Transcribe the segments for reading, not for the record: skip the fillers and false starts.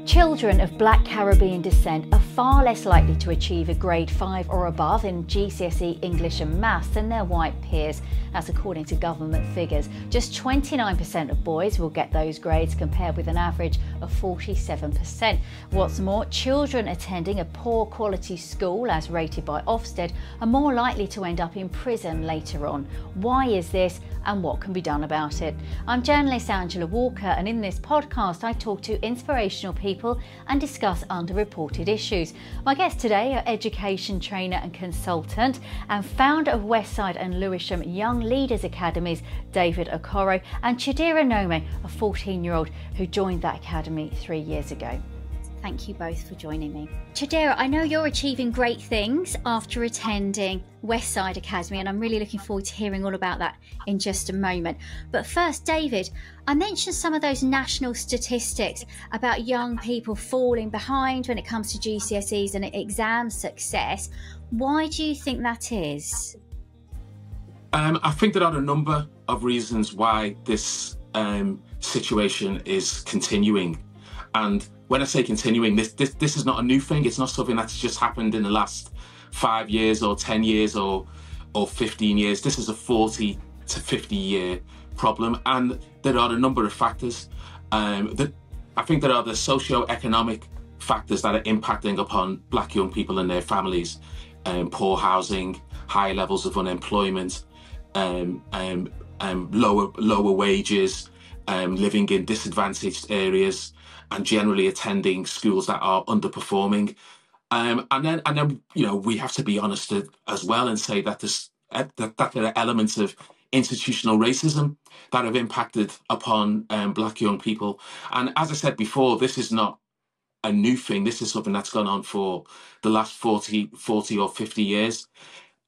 Children of Black Caribbean descent are far less likely to achieve a grade 5 or above in GCSE English and Maths than their white peers. That's according to government figures. Just 29% of boys will get those grades compared with an average of 47%. What's more, children attending a poor quality school, as rated by Ofsted, are more likely to end up in prison later on. Why is this and what can be done about it? I'm journalist Angela Walker, and in this podcast I talk to inspirational people and discuss underreported issues. My guests today are education trainer and consultant and founder of Westside and Lewisham Young Leaders Academies, David Okoro, and Chidera Nomeh, a 14-year-old who joined that academy 3 years ago. Thank you both for joining me. Chidera, I know you're achieving great things after attending Westside Academy, and I'm really looking forward to hearing all about that in just a moment. But first, David, I mentioned some of those national statistics about young people falling behind when it comes to GCSEs and exam success. Why do you think that is? I think there are a number of reasons why this situation is continuing. And when I say continuing, this is not a new thing. It's not something that's just happened in the last 5 years or 10 years or 15 years. This is a 40 to 50 year problem. And there are a number of factors. I think there are the socio-economic factors that are impacting upon Black young people and their families. Poor housing, high levels of unemployment, lower wages, living in disadvantaged areas, and generally attending schools that are underperforming. And then we have to be honest as well and say that there are elements of institutional racism that have impacted upon Black young people. And as I said before, this is not a new thing. This is something that's gone on for the last 40 or 50 years.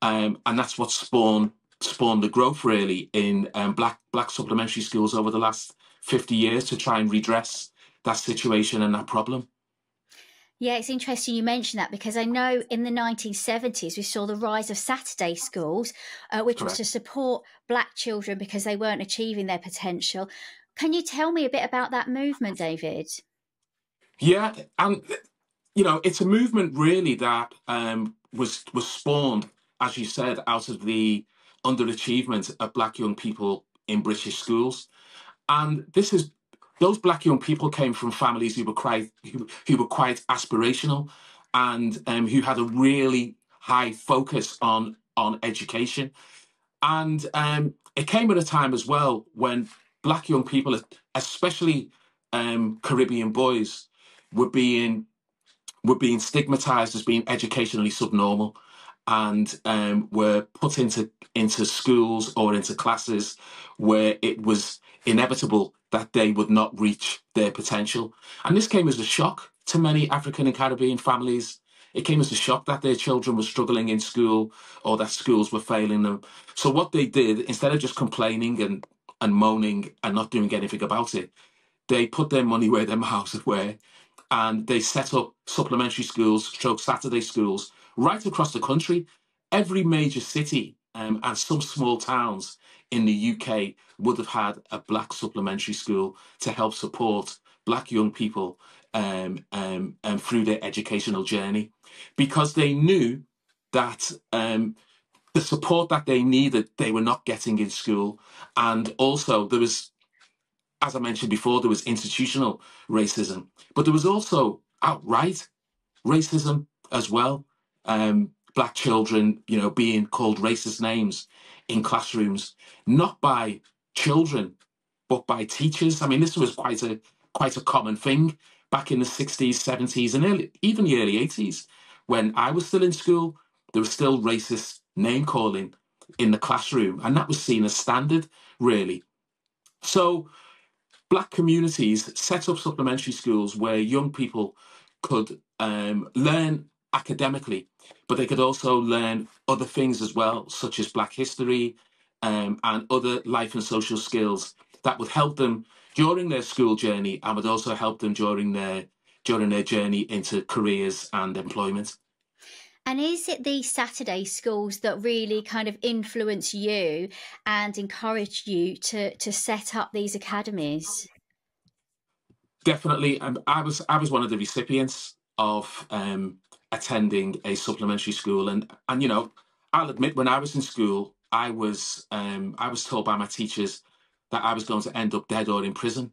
And that's what spawned the growth really in black supplementary schools over the last 50 years to try and redress that situation and that problem. Yeah, it's interesting you mention that, because I know in the 1970s we saw the rise of Saturday schools, which was to support Black children because they weren't achieving their potential. Can you tell me a bit about that movement, David? Yeah, and it's a movement really that was spawned, as you said, out of the underachievement of Black young people in British schools. And those Black young people came from families who were quite aspirational and who had a really high focus on education. And it came at a time as well when Black young people, especially Caribbean boys, were being stigmatized as being educationally subnormal, and were put into schools or into classes where it was inevitable that they would not reach their potential. And this came as a shock to many African and Caribbean families. It came as a shock that their children were struggling in school or that schools were failing them. So what they did, instead of just complaining and moaning and not doing anything about it, they put their money where their mouths were, and they set up supplementary schools, Saturday schools, right across the country. Every major city and some small towns in the UK would have had a Black supplementary school to help support Black young people through their educational journey, because they knew that the support that they needed, they were not getting in school. And also there was, as I mentioned before, there was institutional racism, but there was also outright racism as well. Black children, being called racist names in classrooms, not by children, but by teachers. I mean, this was quite a common thing back in the 60s, 70s, and even the early 80s. When I was still in school, there was still racist name calling in the classroom, and that was seen as standard, really. So Black communities set up supplementary schools where young people could learn academically, but they could also learn other things as well, such as Black history and other life and social skills that would help them during their school journey and would also help them during their journey into careers and employment. And is it these Saturday schools that really kind of influence you and encourage you to set up these academies? Definitely. I was one of the recipients of attending a supplementary school, and you know, I'll admit, when I was in school, I was told by my teachers that I was going to end up dead or in prison.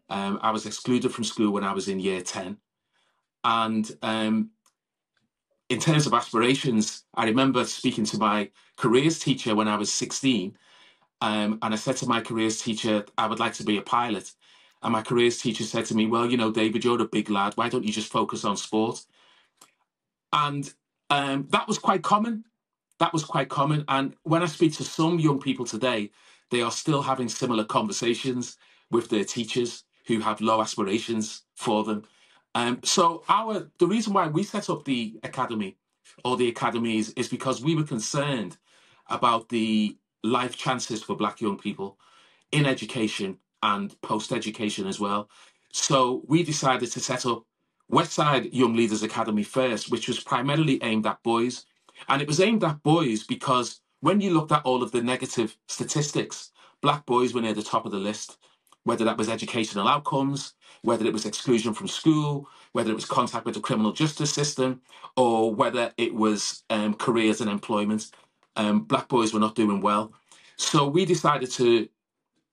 I was excluded from school when I was in year 10. And in terms of aspirations, I remember speaking to my careers teacher when I was 16. And I said to my careers teacher, I would like to be a pilot. And my careers teacher said to me, well, you know, David, you're a big lad. Why don't you just focus on sport? And that was quite common. That was quite common. And when I speak to some young people today, they are still having similar conversations with their teachers who have low aspirations for them. So the reason why we set up the academy or the academies is because we were concerned about the life chances for Black young people in education and post-education as well. So we decided to set up Westside Young Leaders Academy first, which was primarily aimed at boys. And it was aimed at boys because when you looked at all of the negative statistics, Black boys were near the top of the list, whether that was educational outcomes, whether it was exclusion from school, whether it was contact with the criminal justice system, or whether it was careers and employment. Black boys were not doing well. So we decided to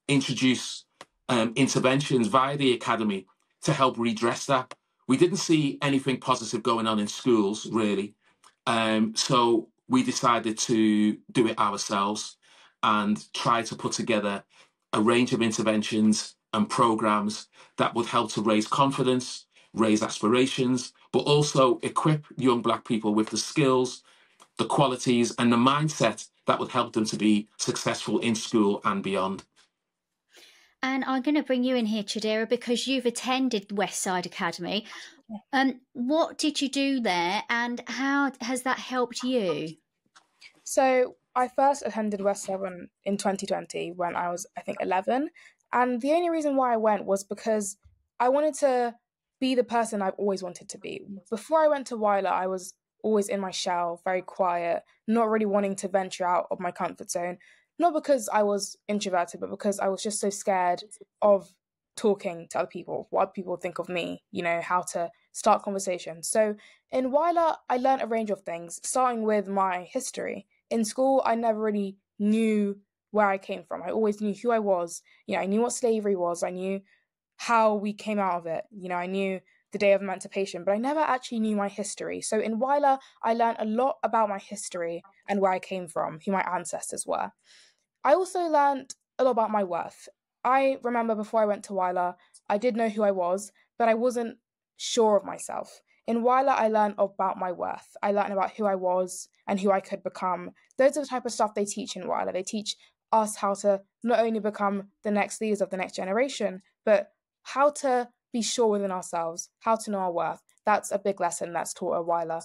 introduce interventions via the academy to help redress that. We didn't see anything positive going on in schools, really. So we decided to do it ourselves and try to put together a range of interventions and programs that would help to raise confidence, raise aspirations, but also equip young Black people with the skills, the qualities, and the mindset that would help them to be successful in school and beyond. And I'm going to bring you in here, Chidera, because you've attended Westside Academy. What did you do there, and how has that helped you? So I first attended Westside in 2020 when I was, I think, 11. And the only reason why I went was because I wanted to be the person I've always wanted to be. Before I went to Weiler, I was always in my shell, very quiet, not really wanting to venture out of my comfort zone. Not because I was introverted, but because I was just so scared of talking to other people, what people think of me, how to start conversations. So in Weiler, I learned a range of things, starting with my history. In school, I never really knew where I came from. I always knew who I was. I knew what slavery was. I knew how we came out of it. I knew the day of emancipation, but I never actually knew my history. So in Weiler, I learned a lot about my history and where I came from, who my ancestors were. I also learned a lot about my worth. I remember before I went to Weiler, I did know who I was, but I wasn't sure of myself. In Weiler, I learned about my worth. I learned about who I was and who I could become. Those are the type of stuff they teach in Weiler. They teach us how to not only become the next leaders of the next generation, but how to be sure within ourselves, how to know our worth. That's a big lesson that's taught at Weiler.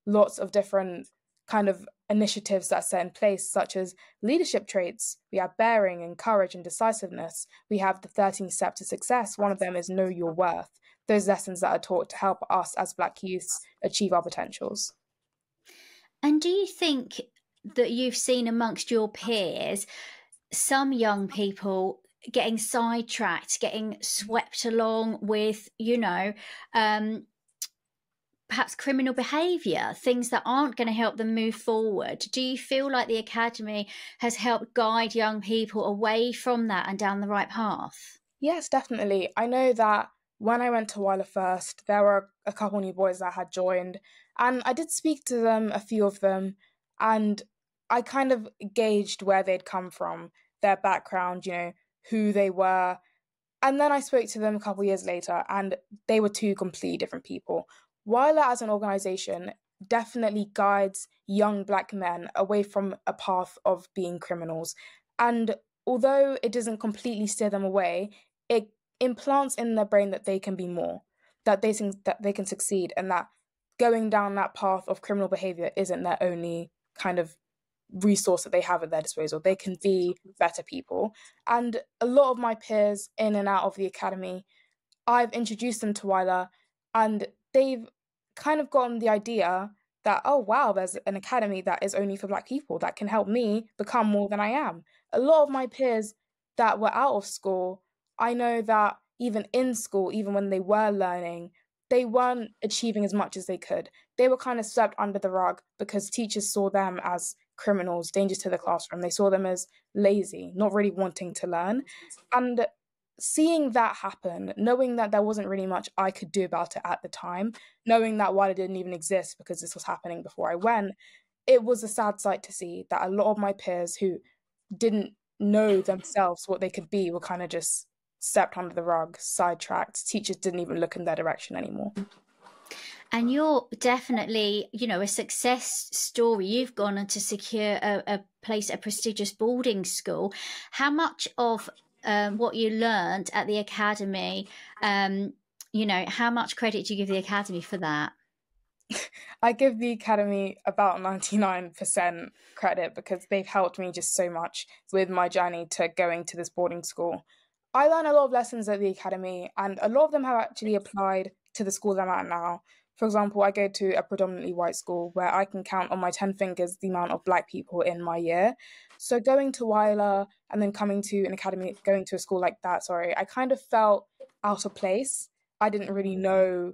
Lots of different kind of initiatives that are set in place, such as leadership traits. We have bearing and courage and decisiveness. We have the 13 steps to success. One of them is know your worth. Those lessons that are taught to help us as Black youths achieve our potentials. And do you think that you've seen amongst your peers some young people getting sidetracked, getting swept along with, perhaps criminal behaviour, things that aren't going to help them move forward? Do you feel like the Academy has helped guide young people away from that and down the right path? Yes, definitely. I know that when I went to Weiler first, there were a couple new boys that had joined, and I did speak to them, a few of them, and I kind of gauged where they'd come from, their background, who they were. And then I spoke to them a couple years later, and they were two completely different people. Weiler as an organisation definitely guides young Black men away from a path of being criminals. And although it doesn't completely steer them away, it implants in their brain that they can be more, that they can succeed, and that going down that path of criminal behaviour isn't their only kind of resource that they have at their disposal. They can be better people. And a lot of my peers in and out of the academy, I've introduced them to Weiler, and they've kind of gotten the idea that, oh, wow, there's an academy that is only for Black people that can help me become more than I am. A lot of my peers that were out of school, I know that even in school, even when they were learning, they weren't achieving as much as they could. They were kind of swept under the rug because teachers saw them as criminals, dangerous to the classroom. They saw them as lazy, not really wanting to learn. And seeing that happen, knowing that there wasn't really much I could do about it at the time, knowing that while it didn't even exist because this was happening before I went, it was a sad sight to see that a lot of my peers who didn't know themselves what they could be were kind of just swept under the rug, sidetracked. Teachers didn't even look in their direction anymore. And you're definitely, you know, a success story. You've gone on to secure a place, a prestigious boarding school. How much of what you learned at the academy, you know, how much credit do you give the academy for that? I give the academy about 99% credit because they've helped me just so much with my journey to going to this boarding school. I learned a lot of lessons at the academy, and a lot of them have actually applied to the school I'm at now. For example, I go to a predominantly white school where I can count on my 10 fingers the amount of Black people in my year. So going to Weiler and then coming to an academy, going to a school like that, I kind of felt out of place. I didn't really know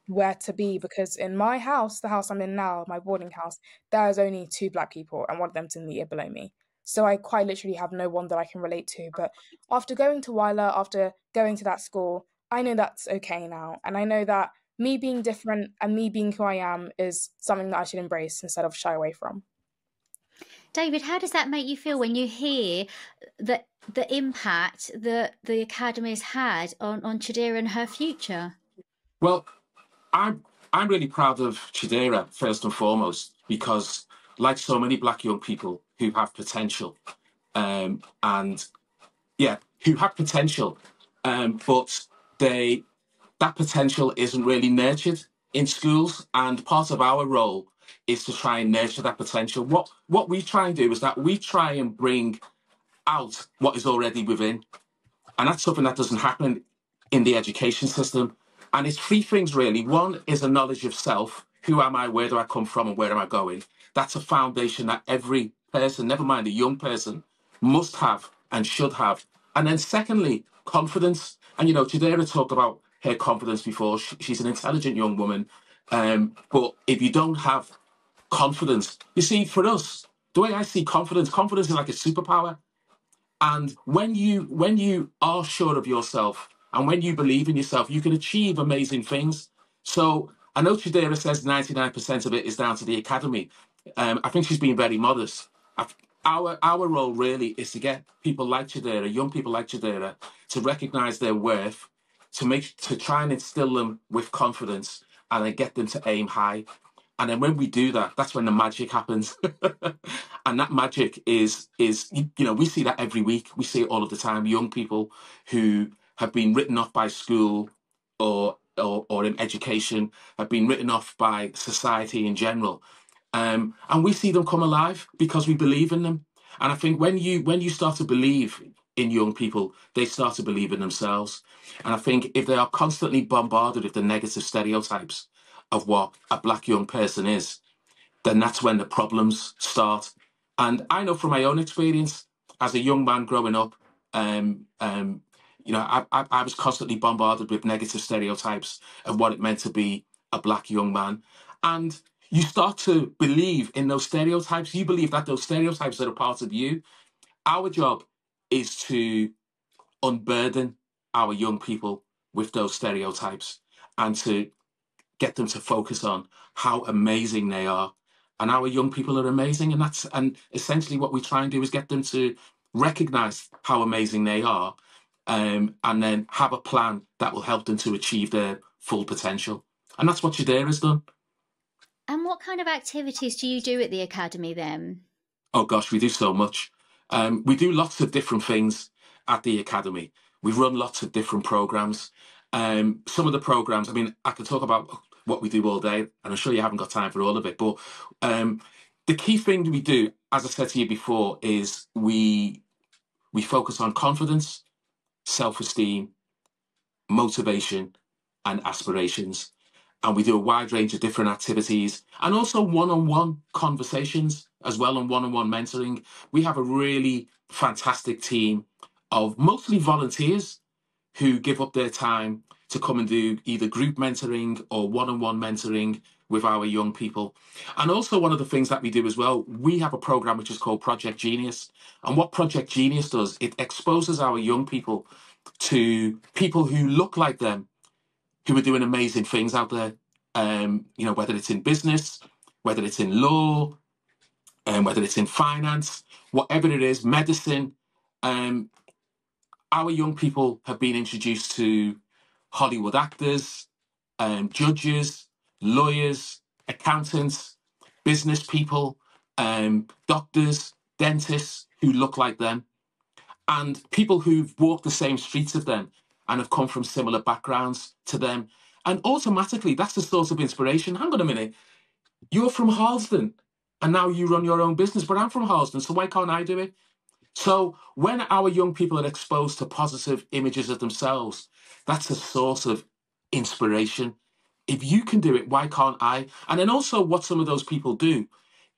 where to be because in my house, the house I'm in now, my boarding house, there's only 2 Black people and one of them's in the year below me. So I quite literally have no one that I can relate to. But after going to Weiler, after going to that school, I know that's okay now. And I know that me being different and me being who I am is something that I should embrace instead of shy away from. David, how does that make you feel when you hear that the impact that the academy has had on Chidera and her future? Well, I'm really proud of Chidera first and foremost because, like so many Black young people who have potential, and yeah, who have potential, but that potential isn't really nurtured in schools, and part of our role is to try and nurture that potential. What we try and do is that we try and bring out what is already within, and that's something that doesn't happen in the education system. And it's 3 things really. One is a knowledge of self. Who am I? Where do I come from? And where am I going? That's a foundation that every person, never mind a young person, must have and should have. And then secondly, confidence. And, you know, Chidera talked about her confidence before. She's an intelligent young woman. But if you don't have confidence, you see, for us, the way I see confidence is like a superpower. And when you are sure of yourself and when you believe in yourself, you can achieve amazing things. So I know Chidera says 99% of it is down to the academy. I think she's being very modest. Our role really is to get people like Chidera, young people like Chidera, to recognise their worth, to try and instill them with confidence, and then get them to aim high. And then when we do that, that's when the magic happens. And that magic is, you know, we see that every week. We see it all of the time. Young people who have been written off by school or in education, have been written off by society in general. And we see them come alive because we believe in them. And I think when you start to believe in young people, they start to believe in themselves. And I think if they are constantly bombarded with the negative stereotypes of what a Black young person is, then that's when the problems start. And I know from my own experience as a young man growing up, you know, I was constantly bombarded with negative stereotypes of what it meant to be a Black young man. And you start to believe in those stereotypes. You believe that those stereotypes are a part of you. Our job is to unburden our young people with those stereotypes and to get them to focus on how amazing they are. And our young people are amazing. And essentially what we try and do is get them to recognize how amazing they are, and then have a plan that will help them to achieve their full potential. And that's what Chidera has done. And what kind of activities do you do at the academy then? Oh gosh, we do so much. We do lots of different things at the academy. We run lots of different programs. Some of the programs, I mean, I could talk about what we do all day, and I'm sure you haven't got time for all of it. But the key thing we do, as I said to you before, is we focus on confidence, self-esteem, motivation, and aspirations. and we do a wide range of different activities and also one-on-one conversations as well, and one-on-one mentoring. We have a really fantastic team of mostly volunteers who give up their time to come and do either group mentoring or one-on-one mentoring with our young people. And also one of the things that we do as well, we have a program which is called Project Genius. And what Project Genius does, it exposes our young people to people who look like them, who are doing amazing things out there. Whether it's in business, whether it's in law, and whether it's in finance, whatever it is, medicine. Our young people have been introduced to Hollywood actors, judges, lawyers, accountants, business people, doctors, dentists who look like them, and people who've walked the same streets of them and have come from similar backgrounds to them. And automatically, that's the source of inspiration. Hang on a minute, you're from Harlesden, and now you run your own business, but I'm from Harlesden, so why can't I do it? So when our young people are exposed to positive images of themselves, that's a source of inspiration. If you can do it, why can't I? And then also what some of those people do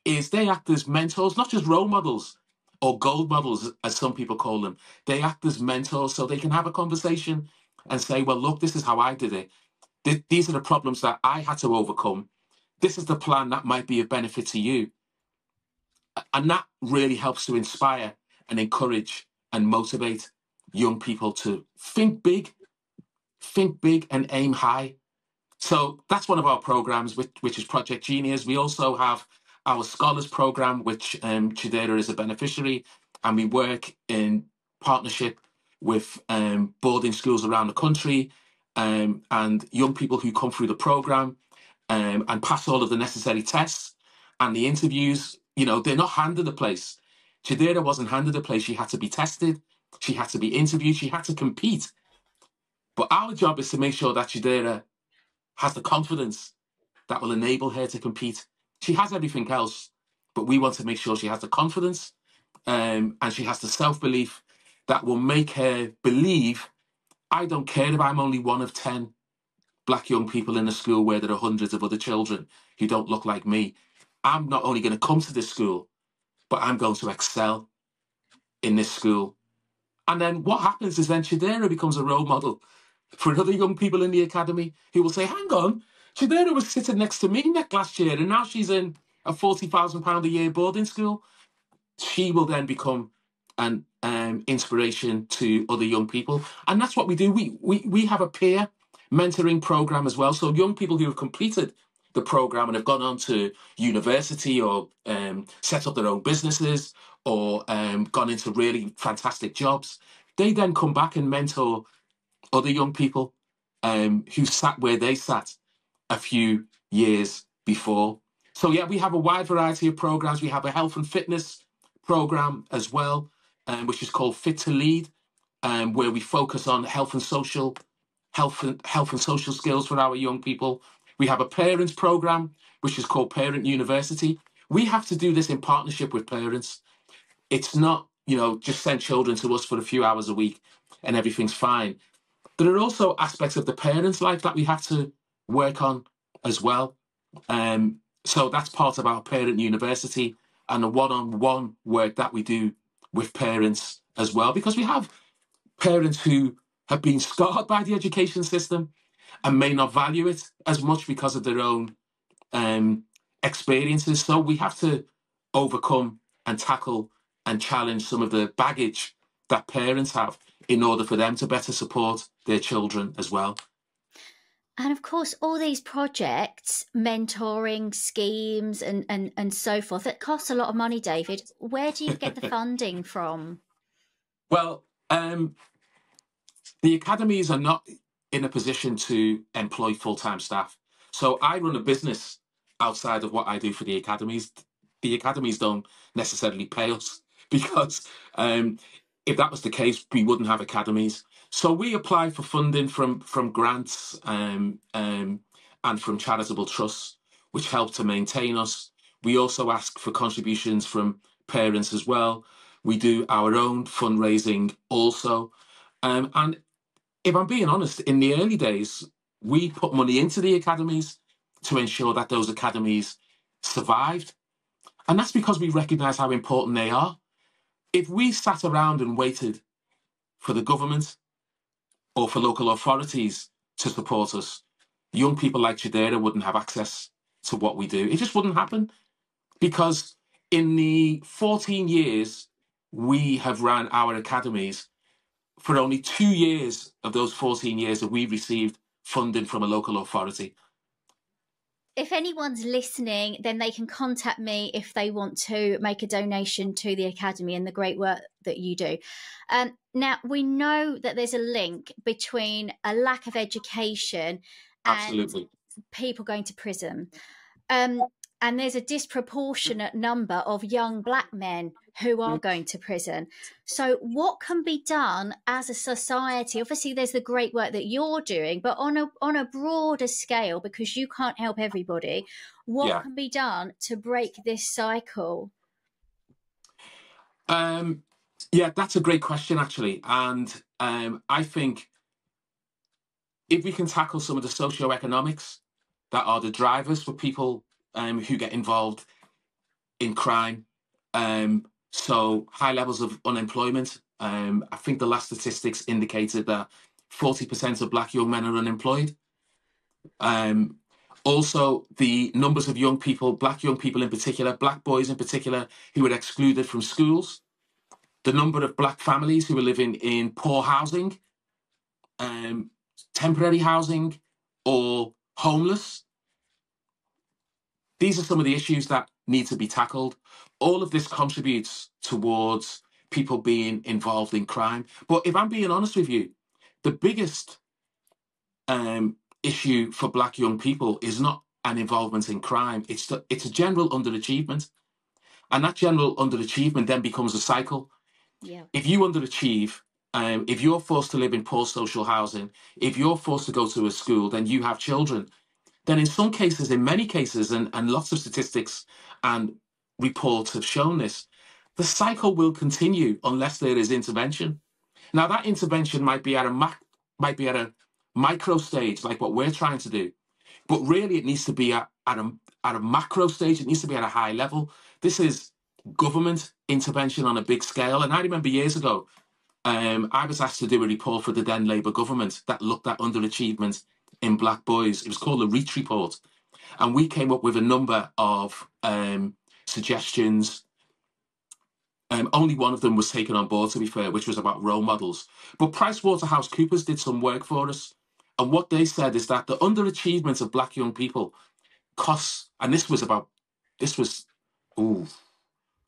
is they act as mentors, not just role models or gold models, as some people call them. They act as mentors so they can have a conversation and say, well, look, this is how I did it. These are the problems that I had to overcome. This is the plan that might be of benefit to you. And that really helps to inspire and encourage and motivate young people to think big and aim high. So that's one of our programs, which is Project Genius. We also have our Scholars Program, which Chidera is a beneficiary, and we work in partnership with boarding schools around the country and young people who come through the program and pass all of the necessary tests and the interviews. You know, they're not handed a place. Chidera wasn't handed a place. She had to be tested. She had to be interviewed. She had to compete. But our job is to make sure that Chidera has the confidence that will enable her to compete. She has everything else, but we want to make sure she has the confidence and she has the self-belief that will make her believe, I don't care if I'm only one of 10 black young people in a school where there are hundreds of other children who don't look like me. I'm not only going to come to this school, but I'm going to excel in this school. And then what happens is then Chidera becomes a role model for other young people in the academy who will say, hang on, Chidera was sitting next to me last year and now she's in a £40,000 a year boarding school. She will then become an inspiration to other young people. And that's what we do. We have a peer mentoring program as well. So young people who have completed the program and have gone on to university or set up their own businesses or gone into really fantastic jobs, they then come back and mentor other young people who sat where they sat a few years before. So yeah, we have a wide variety of programs. We have a health and fitness program as well, which is called Fit to Lead, where we focus on health and social skills for our young people. We have a parents program, which is called Parent University. We have to do this in partnership with parents. It's not, just send children to us for a few hours a week and everything's fine. There are also aspects of the parents' life that we have to work on as well. So that's part of our Parent University and the one-on-one work that we do with parents as well, because we have parents who have been scarred by the education system and may not value it as much because of their own experiences. So we have to overcome and tackle and challenge some of the baggage that parents have in order for them to better support their children as well. And of course, all these projects, mentoring schemes and so forth, it costs a lot of money, David. Where do you get the funding from? Well, the academies are not in a position to employ full-time staff. So I run a business outside of what I do for the academies. The academies don't necessarily pay us because if that was the case, we wouldn't have academies. So we apply for funding from grants and from charitable trusts, which help to maintain us. We also ask for contributions from parents as well. We do our own fundraising also. And if I'm being honest, in the early days, We put money into the academies to ensure that those academies survived. And that's because we recognise how important they are. If we sat around and waited for the government or for local authorities to support us, young people like Chidera wouldn't have access to what we do. It just wouldn't happen, because in the 14 years we have run our academies, for only 2 years of those 14 years have we received funding from a local authority. If anyone's listening, then they can contact me if they want to make a donation to the Academy and the great work that you do. Now, we know that there's a link between a lack of education and Absolutely. people going to prison. And there's a disproportionate number of young black men who are going to prison. So what can be done as a society? Obviously, there's the great work that you're doing, but on a broader scale, because you can't help everybody, what can be done to break this cycle? Yeah, that's a great question, actually. And I think if we can tackle some of the socio-economics that are the drivers for people who get involved in crime, so high levels of unemployment. I think the last statistics indicated that 40% of black young men are unemployed. Also, the numbers of young people, black young people in particular, black boys in particular, who are excluded from schools. The number of black families who are living in poor housing, temporary housing, or homeless. These are some of the issues that need to be tackled. All of this contributes towards people being involved in crime. But if I'm being honest with you, the biggest issue for black young people is not an involvement in crime. It's a general underachievement. And that general underachievement then becomes a cycle. Yeah. If you underachieve, if you're forced to live in poor social housing, if you're forced to go to a school, then you have children. Then in some cases, in many cases, and lots of statistics and reports have shown this, the cycle will continue unless there is intervention. Now, that intervention might be at a micro stage, like what we're trying to do, but really it needs to be at a macro stage. It needs to be at a high level. This is government intervention on a big scale. And I remember years ago, I was asked to do a report for the then Labour government that looked at underachievement in black boys. It was called the Reach Report. And we came up with a number of suggestions. Only one of them was taken on board, to be fair, which was about role models. But PricewaterhouseCoopers did some work for us. And what they said is that the underachievement of black young people costs, and this was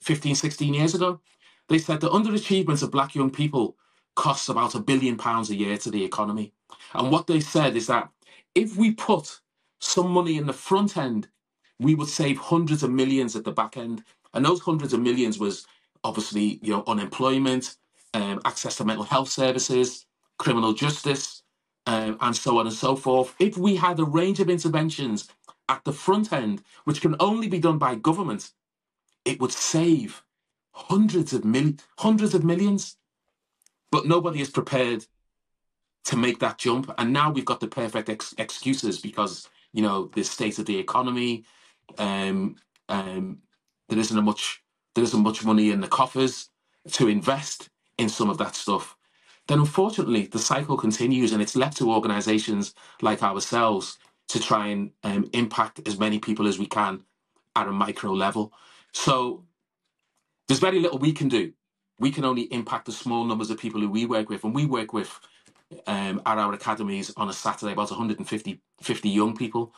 15, 16 years ago. They said the underachievement of black young people costs about £1 billion a year to the economy. And what they said is that if we put some money in the front end, we would save hundreds of millions at the back end. And those hundreds of millions was obviously, unemployment, access to mental health services, criminal justice, and so on and so forth. If we had a range of interventions at the front end, which can only be done by government, it would save hundreds of millions. But nobody is prepared to make that jump. And now we've got the perfect excuses because, the state of the economy, there isn't much money in the coffers to invest in some of that stuff. Then unfortunately, the cycle continues, and it's left to organisations like ourselves to try and impact as many people as we can at a micro level. So there's very little we can do. We can only impact the small numbers of people who we work with. And we work with, at our academies on a Saturday, about 150 young people.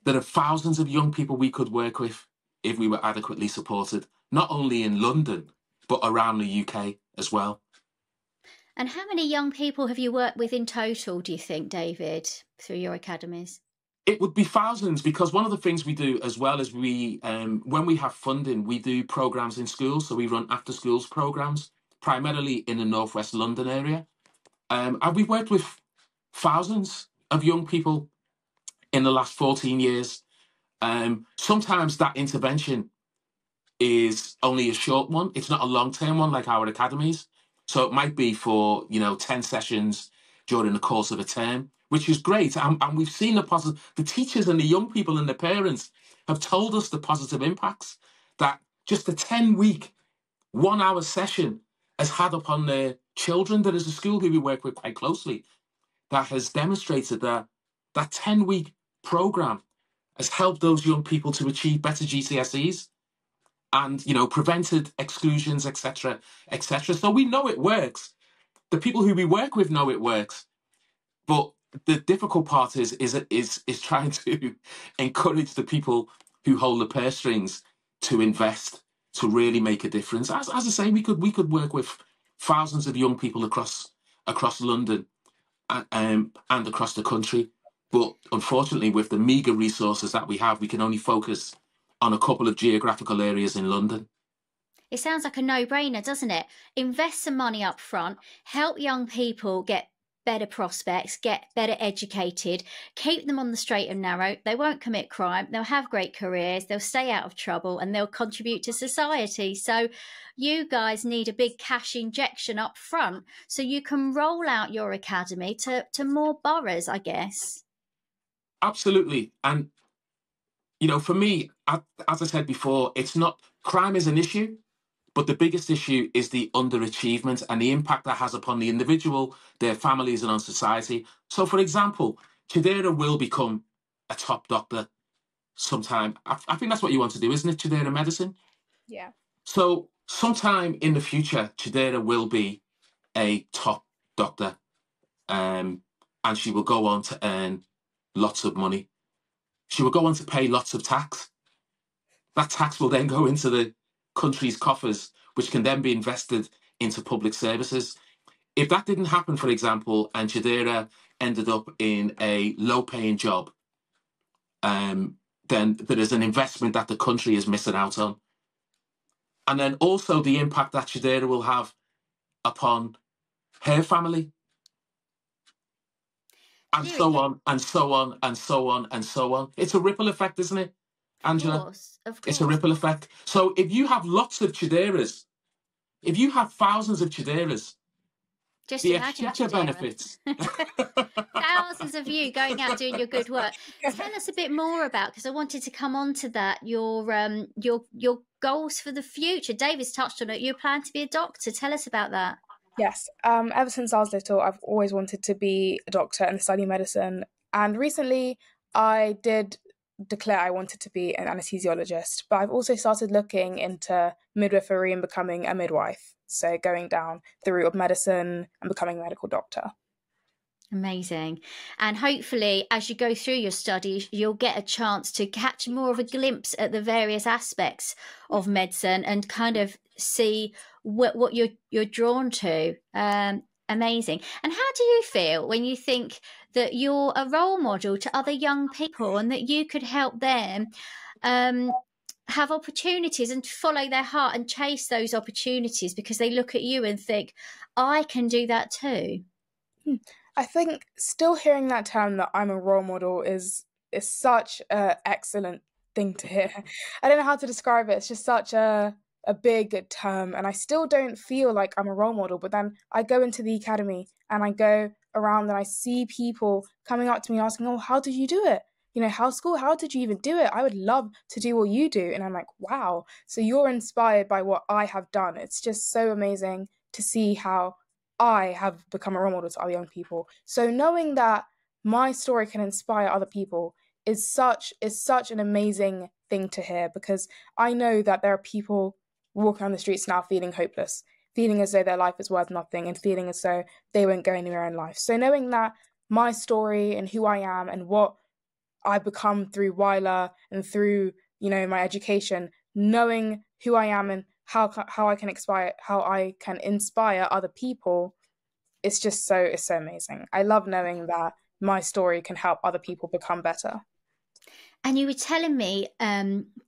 There are thousands of young people we could work with if we were adequately supported, not only in London, but around the UK as well. And how many young people have you worked with in total, do you think, David, through your academies? It would be thousands, because one of the things we do as well is we, when we have funding, we do programmes in schools. So we run after schools programmes, primarily in the Northwest London area. And we've worked with thousands of young people in the last 14 years. Sometimes that intervention is only a short one. It's not a long-term one like our academies. So it might be for, 10 sessions during the course of a term. which is great. And we've seen the teachers and the young people and the parents have told us the positive impacts that just a 10-week, 1-hour session has had upon their children. There is a school who we work with quite closely that has demonstrated that that 10-week program has helped those young people to achieve better GCSEs and, prevented exclusions, etc., etc. So we know it works. The people who we work with know it works. But the difficult part is trying to encourage the people who hold the purse strings to invest, to really make a difference. As I say, we could work with thousands of young people across London and across the country. But unfortunately, with the meagre resources that we have, we can only focus on a couple of geographical areas in London. It sounds like a no-brainer, doesn't it? Invest some money up front, help young people get better prospects, get better educated, keep them on the straight and narrow. They won't commit crime, they'll have great careers, they'll stay out of trouble, and they'll contribute to society. So you guys need a big cash injection up front so you can roll out your academy to more boroughs, I guess. Absolutely. And, for me, as I said before, crime is an issue, but the biggest issue is the underachievement and the impact that has upon the individual, their families, and on society. So, for example, Chidera will become a top doctor sometime. I think that's what you want to do, isn't it, Chidera medicine? Yeah. So, sometime in the future, Chidera will be a top doctor, and she will go on to earn lots of money. She will go on to pay lots of tax. That tax will then go into the country's coffers, which can then be invested into public services. If that didn't happen, for example, and Chidera ended up in a low-paying job, then there is an investment that the country is missing out on. And then also the impact that Chidera will have upon her family. And so on, and so on, and so on, and so on. It's a ripple effect, isn't it, Angela? Of course. It's a ripple effect. So if you have lots of Chideras, if you have thousands of Chideras, just the imagine exchequer benefits. Thousands of you going out doing your good work. Tell us a bit more about, because I wanted to come on to that, your goals for the future. David's touched on it. You plan to be a doctor. Tell us about that. Yes. Ever since I was little, I've always wanted to be a doctor and study medicine. And recently, I did declare I wanted to be an anesthesiologist, but I've also started looking into midwifery and becoming a midwife. So going down the route of medicine and becoming a medical doctor. Amazing. And hopefully, as you go through your studies, you'll get a chance to catch more of a glimpse at the various aspects of medicine and kind of see what you're drawn to. Amazing. And how do you feel when you think that you're a role model to other young people and that you could help them have opportunities and follow their heart and chase those opportunities because they look at you and think, I can do that too? I think still hearing that term that I'm a role model is such an excellent thing to hear. I don't know how to describe it. It's just such a big term, and I still don't feel like I'm a role model. But then I go into the academy and I go around and I see people coming up to me asking, "Oh, how did you do it? How did you even do it? I would love to do what you do." And I'm like, wow, so you're inspired by what I have done. It's just so amazing to see how I have become a role model to other young people. So knowing that my story can inspire other people is such an amazing thing to hear, because I know that there are people walking on the streets now feeling hopeless, feeling as though their life is worth nothing, and feeling as though they won't go anywhere in life. So knowing that my story and who I am and what I've become through Weiler and through, my education, knowing who I am and how I can inspire other people, it's so amazing. I love knowing that my story can help other people become better. And you were telling me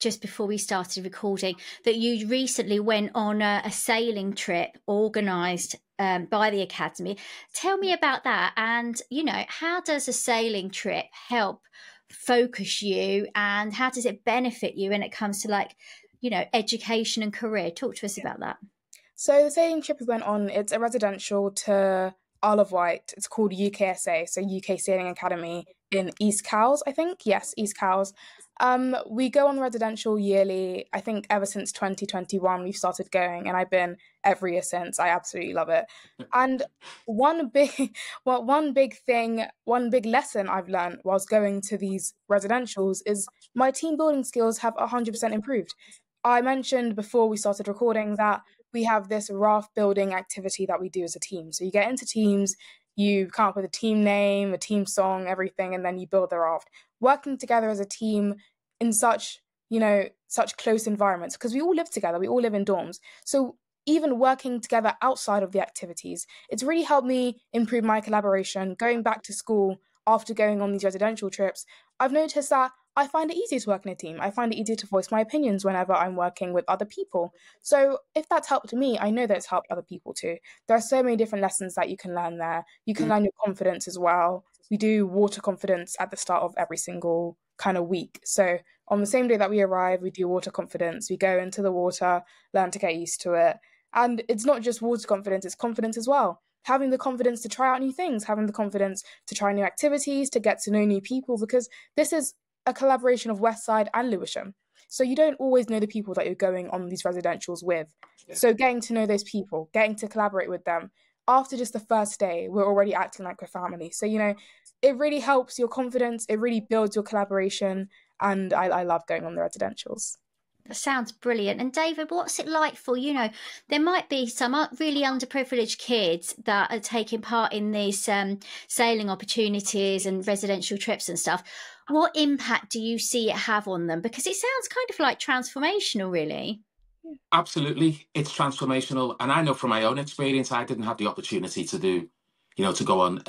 just before we started recording that you recently went on a sailing trip organised by the Academy. Tell me about that, and how does a sailing trip help focus you, and how does it benefit you when it comes to education and career? Talk to us about that. So the sailing trip we went on, it's a residential to Isle of Wight. It's called UKSA, so UK Sailing Academy in East Cowes, I think. Yes, East Cowes. We go on the residential yearly. I think ever since 2021 we've started going, and I've been every year since. I absolutely love it. And one big one big lesson I've learned whilst going to these residentials is my team building skills have 100% improved. I mentioned before we started recording that we have this raft building activity that we do as a team. So you get into teams, you come up with a team name, a team song, everything, and then you build the raft. Working together as a team in such, such close environments, because we all live together, we all live in dorms. So even working together outside of the activities, it's really helped me improve my collaboration. Going back to school after going on these residential trips, I've noticed that I find it easier to work in a team. I find it easier to voice my opinions whenever I'm working with other people. So if that's helped me, I know that it's helped other people too. There are so many different lessons that you can learn there. You can learn your confidence as well. We do water confidence at the start of every single kind of week. So on the same day that we arrive, we do water confidence. We go into the water, learn to get used to it. And it's not just water confidence, it's confidence as well. Having the confidence to try out new things, having the confidence to try new activities, to get to know new people, because this is a collaboration of Westside and Lewisham. So you don't always know the people that you're going on these residentials with. Yeah. So getting to know those people, getting to collaborate with them, after just the first day, we're already acting like a family. So, it really helps your confidence, it really builds your collaboration, and I love going on the residentials. That sounds brilliant. And David, what's it like for, there might be some really underprivileged kids that are taking part in these sailing opportunities and residential trips and stuff. What impact do you see it have on them? Because it sounds kind of like transformational, really. Absolutely. It's transformational. And I know from my own experience, I didn't have the opportunity to do, to go on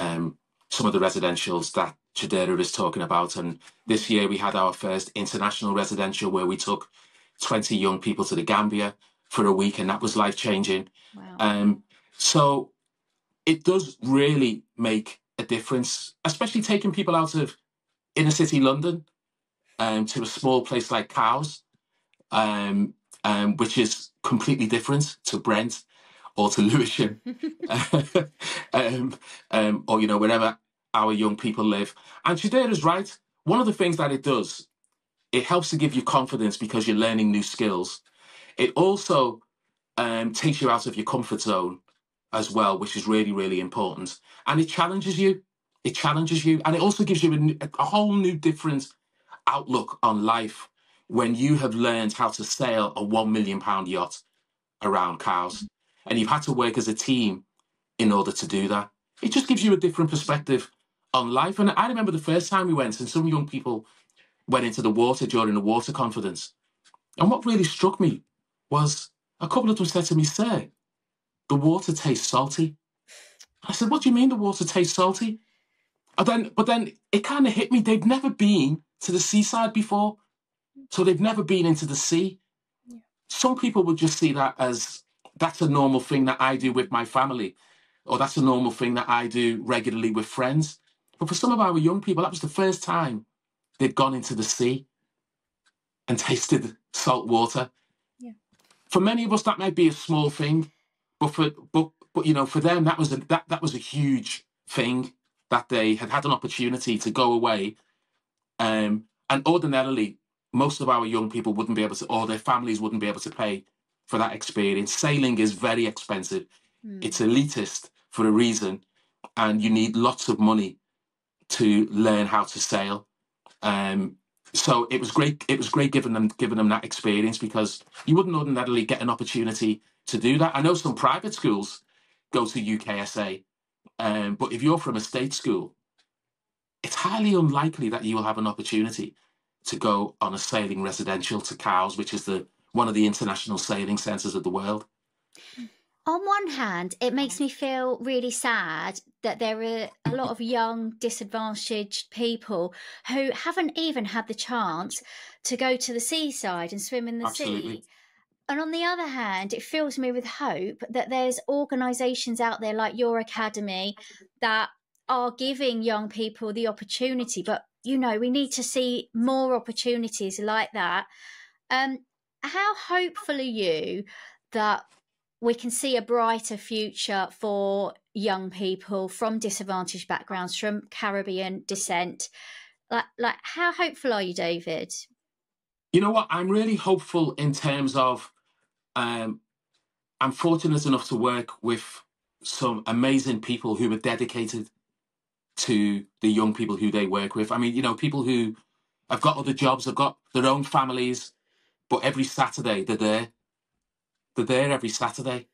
some of the residentials that Chidera is talking about. And this year we had our first international residential where we took 20 young people to the Gambia for a week, and that was life-changing. Wow. So it does really make a difference, especially taking people out of inner city London to a small place like Cowes, which is completely different to Brent or to Lewisham, or wherever our young people live. And Chidera's right. One of the things that it does, it helps to give you confidence because you're learning new skills. It also takes you out of your comfort zone as well, which is really, really important. And it challenges you. It challenges you. And it also gives you a whole new different outlook on life when you have learned how to sail a £1 million yacht around Cowes. And you've had to work as a team in order to do that. It just gives you a different perspective on life. And I remember the first time we went, and some young people went into the water during the water confidence. And what really struck me was a couple of them said to me, "Sir, the water tastes salty." I said, "What do you mean the water tastes salty?" But then it kind of hit me. They've never been to the seaside before. So they've never been into the sea. Yeah. Some people would just see that as, that's a normal thing that I do with my family, or that's a normal thing that I do regularly with friends. But for some of our young people, that was the first time they'd gone into the sea and tasted salt water. Yeah. For many of us, that might be a small thing, but for them, that was a huge thing, that they had an opportunity to go away. And ordinarily, most of our young people wouldn't be able to, or their families wouldn't be able to pay for that experience. Sailing is very expensive. It's elitist for a reason, and you need lots of money to learn how to sail. So it was great. It was great giving them that experience, because you wouldn't ordinarily get an opportunity to do that. I know some private schools go to UKSA, but if you're from a state school, it's highly unlikely that you will have an opportunity to go on a sailing residential to Cowes, which is one of the international sailing centres of the world. On one hand, it makes me feel really sad that there are a lot of young, disadvantaged people who haven't even had the chance to go to the seaside and swim in the sea. And on the other hand, it fills me with hope that there's organisations out there like your Academy that are giving young people the opportunity. But, we need to see more opportunities like that. How hopeful are you that we can see a brighter future for young people from disadvantaged backgrounds, from Caribbean descent. Like, how hopeful are you, David? You know what? I'm really hopeful in terms of I'm fortunate enough to work with some amazing people who are dedicated to the young people who they work with. I mean, you know, people who have got other jobs, have got their own families, but every Saturday they're there. They're there every Saturday.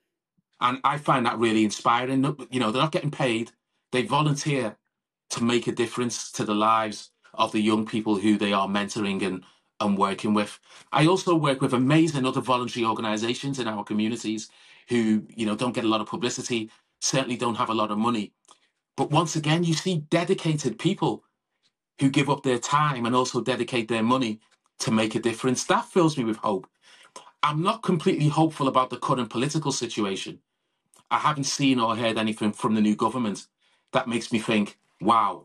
And I find that really inspiring. You know, they're not getting paid. They volunteer to make a difference to the lives of the young people who they are mentoring and working with. I also work with amazing other voluntary organisations in our communities who, you know, don't get a lot of publicity, certainly don't have a lot of money. But once again, you see dedicated people who give up their time and also dedicate their money to make a difference. That fills me with hope. I'm not completely hopeful about the current political situation. I haven't seen or heard anything from the new government that makes me think, wow,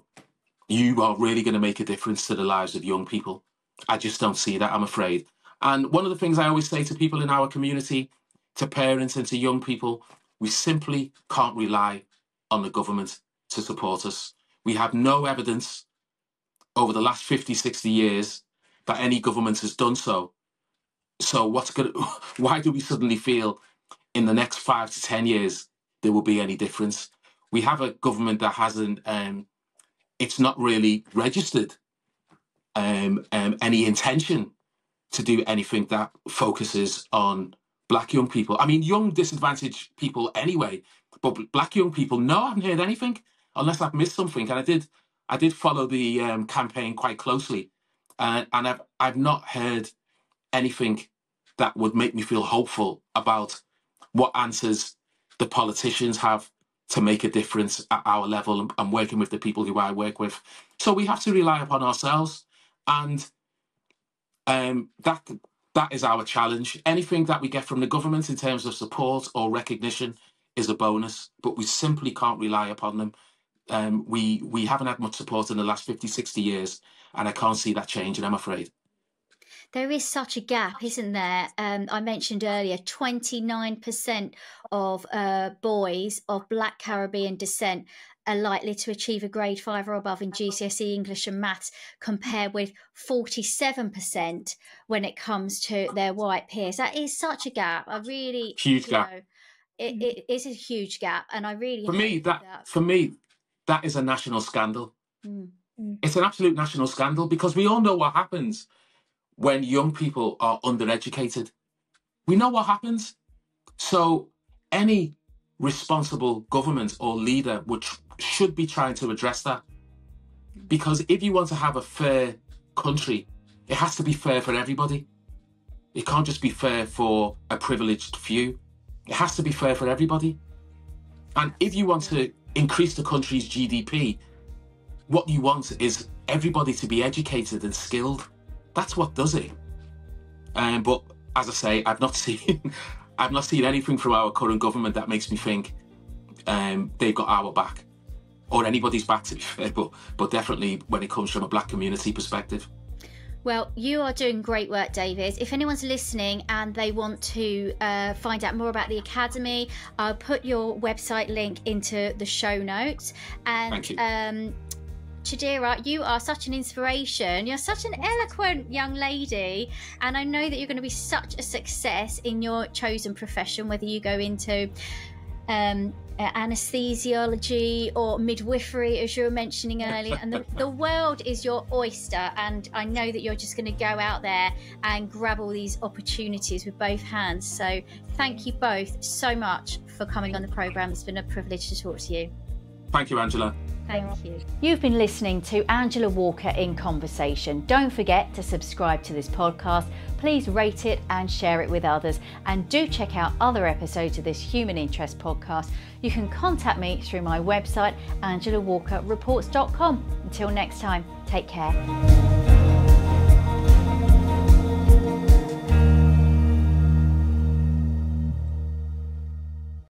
you are really going to make a difference to the lives of young people. I just don't see that, I'm afraid. And one of the things I always say to people in our community, to parents and to young people, we simply can't rely on the government to support us. We have no evidence over the last 50, 60 years that any government has done so. So why do we suddenly feel in the next 5 to 10 years there will be any difference? We have a government that hasn't, it's not really registered any intention to do anything that focuses on Black young people. I mean, young disadvantaged people anyway, but Black young people, no, I haven't heard anything, unless I've missed something. And I did follow the campaign quite closely, and I've not heard anything that would make me feel hopeful about what answers the politicians have to make a difference at our level and working with the people who I work with. So we have to rely upon ourselves, and that is our challenge. Anything that we get from the government in terms of support or recognition is a bonus, but we simply can't rely upon them. We haven't had much support in the last 50, 60 years, and I can't see that changing, I'm afraid. There is such a gap, isn't there? I mentioned earlier, 29% of boys of Black Caribbean descent are likely to achieve a grade 5 or above in GCSE English and Maths, compared with 47% when it comes to their white peers. That is such a gap. I really... Huge gap. It is a huge gap, and I really... For me, that is a national scandal. Mm. It's an absolute national scandal, because we all know what happens when young people are undereducated. We know what happens. So any responsible government or leader should be trying to address that. Because if you want to have a fair country, it has to be fair for everybody. It can't just be fair for a privileged few. It has to be fair for everybody. And if you want to increase the country's GDP, what you want is everybody to be educated and skilled. That's what does it. But as I say, I've not seen anything from our current government that makes me think they've got our back, or anybody's back, to be fair. But definitely when it comes from a Black community perspective. Well, you are doing great work, David. If anyone's listening and they want to find out more about the Academy, I'll put your website link into the show notes. And thank you. Chidera, you are such an inspiration. You're such an eloquent young lady, and I know that you're going to be such a success in your chosen profession, whether you go into anesthesiology or midwifery, as you were mentioning earlier. And the world is your oyster, and I know that you're just going to go out there and grab all these opportunities with both hands. So thank you both so much for coming on the programme. It's been a privilege to talk to you. Thank you, Angela. Thank you. You've been listening to Angela Walker in Conversation. Don't forget to subscribe to this podcast. Please rate it and share it with others. And do check out other episodes of this Human Interest podcast. You can contact me through my website, angelawalkerreports.com. Until next time, take care.